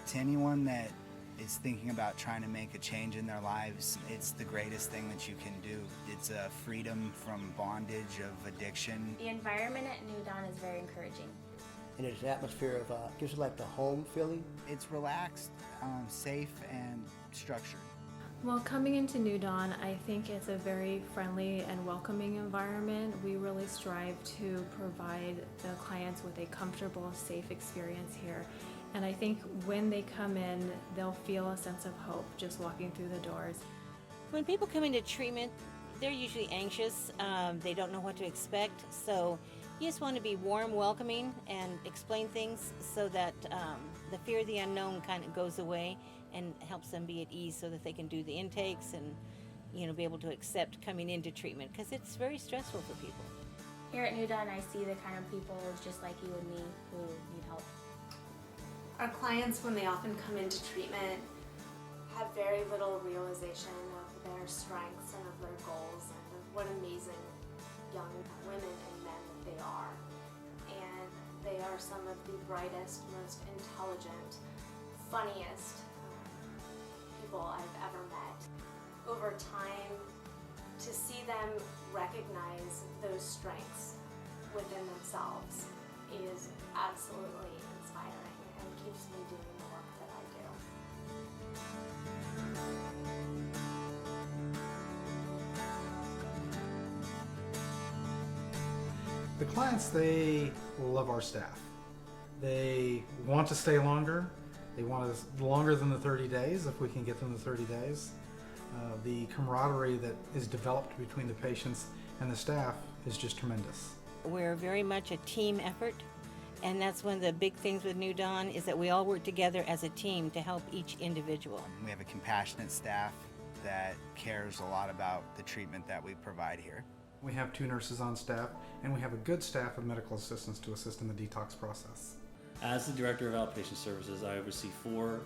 To anyone that is thinking about trying to make a change in their lives, it's the greatest thing that you can do. It's a freedom from bondage of addiction. The environment at New Dawn is very encouraging. And there's an atmosphere of, gives you like the home feeling. It's relaxed, safe, and structured. Well, coming into New Dawn, I think it's a very friendly and welcoming environment. We really strive to provide the clients with a comfortable, safe experience here. And I think when they come in, they'll feel a sense of hope just walking through the doors. When people come into treatment, they're usually anxious. They don't know what to expect. So you just want to be warm, welcoming, and explain things so that the fear of the unknown kind of goes away and helps them be at ease so that they can do the intakes and be able to accept coming into treatment, because it's very stressful for people. Here at New Dawn, I see the kind of people just like you and me who need help. Our clients, when they often come into treatment, have very little realization of their strengths and of their goals and of what amazing young women and men that they are. And they are some of the brightest, most intelligent, funniest people I've ever met. Over time, to see them recognize those strengths within themselves is absolutely inspiring and keeps me doing the work that I do. The clients, they love our staff. They want to stay longer. They want us longer than the 30 days if we can get them to 30 days. The camaraderie that is developed between the patients and the staff is just tremendous. We're very much a team effort, and that's one of the big things with New Dawn is that we all work together as a team to help each individual. We have a compassionate staff that cares a lot about the treatment that we provide here. We have 2 nurses on staff, and we have a good staff of medical assistants to assist in the detox process. As the Director of Outpatient Services, I oversee 4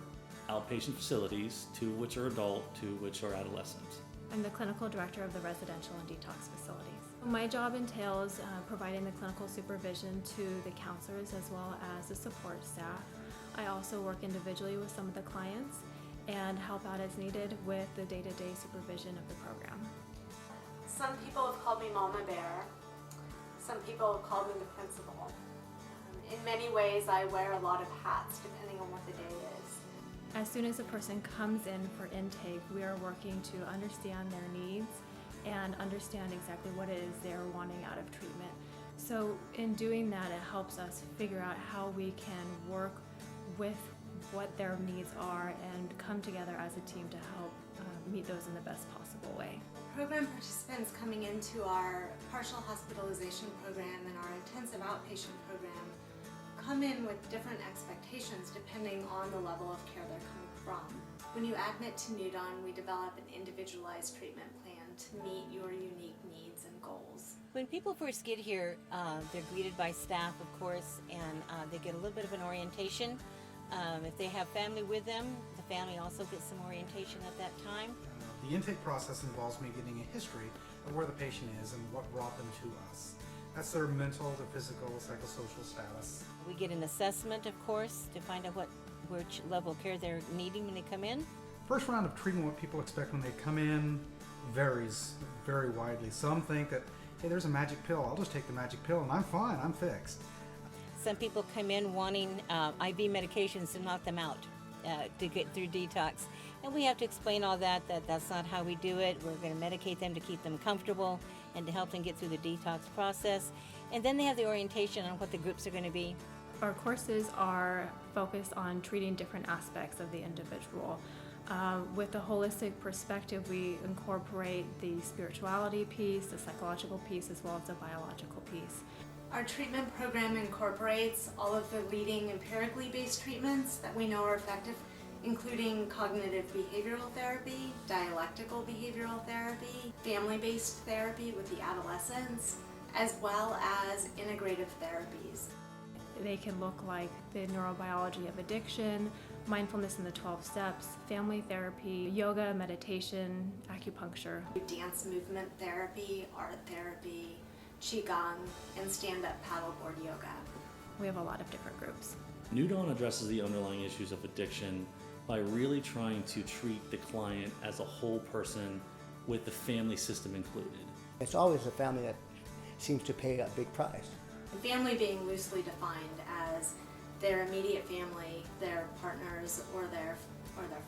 outpatient facilities, 2 of which are adult, 2 of which are adolescent. I'm the clinical director of the residential and detox facilities. My job entails providing the clinical supervision to the counselors as well as the support staff. I also work individually with some of the clients and help out as needed with the day-to-day supervision of the program. Some people have called me Mama Bear. Some people have called me the principal. In many ways, I wear a lot of hats depending on what the day is. As soon as a person comes in for intake, we are working to understand their needs and understand exactly what it is they're wanting out of treatment. So in doing that, it helps us figure out how we can work with what their needs are and come together as a team to help meet those in the best possible way. Program participants coming into our partial hospitalization program and our intensive outpatient program come in with different expectations depending on the level of care they're coming from. When you admit to New Dawn, we develop an individualized treatment plan to meet your unique needs and goals. When people first get here, they're greeted by staff, of course, and they get a little bit of an orientation. If they have family with them, the family also gets some orientation at that time. The intake process involves me getting a history of where the patient is and what brought them to us. That's their mental, their physical, psychosocial status. We get an assessment, of course, to find out which level of care they're needing when they come in. First round of treatment, what people expect when they come in varies very widely. Some think that, hey, there's a magic pill, I'll just take the magic pill and I'm fine, I'm fixed. Some people come in wanting IV medications to knock them out, to get through detox. And we have to explain all that that's not how we do it. We're going to medicate them to keep them comfortable and to help them get through the detox process. And then they have the orientation on what the groups are going to be. Our courses are focused on treating different aspects of the individual. With the holistic perspective, we incorporate the spirituality piece, the psychological piece, as well as the biological piece. Our treatment program incorporates all of the leading empirically based treatments that we know are effective, including cognitive behavioral therapy, dialectical behavioral therapy, family-based therapy with the adolescents, as well as integrative therapies. They can look like the neurobiology of addiction, mindfulness in the 12 steps, family therapy, yoga, meditation, acupuncture. Dance movement therapy, art therapy, qigong, and stand-up paddleboard yoga. We have a lot of different groups. New Dawn addresses the underlying issues of addiction by really trying to treat the client as a whole person with the family system included. It's always the family that seems to pay a big price. Family being loosely defined as their immediate family, their partners, or their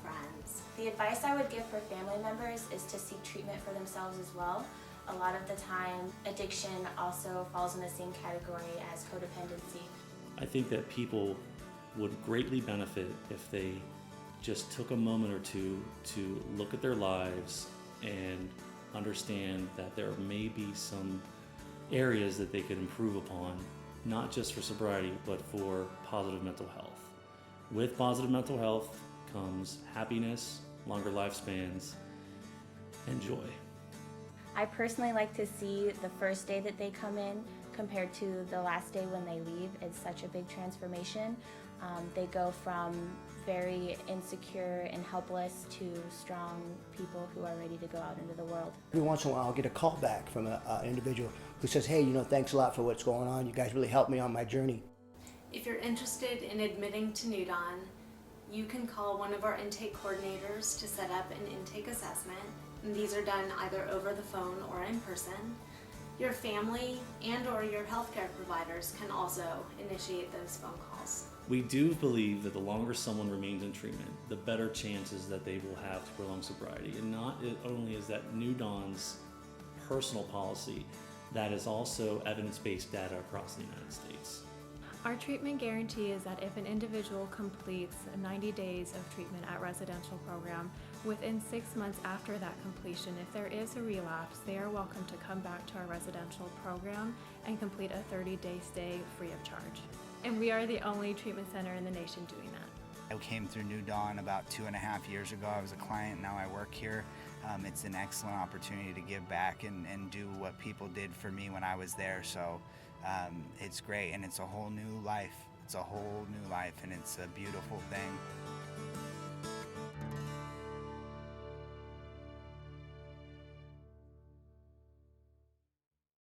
friends. The advice I would give for family members is to seek treatment for themselves as well. A lot of the time, addiction also falls in the same category as codependency. I think that people would greatly benefit if they just took a moment or two to look at their lives and understand that there may be some areas that they could improve upon, not just for sobriety, but for positive mental health. With positive mental health comes happiness, longer lifespans, and joy. I personally like to see the first day that they come in compared to the last day when they leave. It's such a big transformation. They go from very insecure and helpless to strong people who are ready to go out into the world. Every once in a while I'll get a call back from an individual who says, hey, thanks a lot for what's going on. You guys really helped me on my journey. If you're interested in admitting to New Dawn, you can call one of our intake coordinators to set up an intake assessment. And these are done either over the phone or in person. Your family and or your healthcare providers can also initiate those phone calls. We do believe that the longer someone remains in treatment, the better chances that they will have to prolong sobriety. And not only is that New Dawn's personal policy, that is also evidence-based data across the United States. Our treatment guarantee is that if an individual completes 90 days of treatment at residential program, within 6 months after that completion, if there is a relapse, they are welcome to come back to our residential program and complete a 30-day stay free of charge. And we are the only treatment center in the nation doing that. I came through New Dawn about 2.5 years ago. I was a client, now I work here. It's an excellent opportunity to give back and do what people did for me when I was there. So it's great, and it's a whole new life. It's a whole new life, and it's a beautiful thing.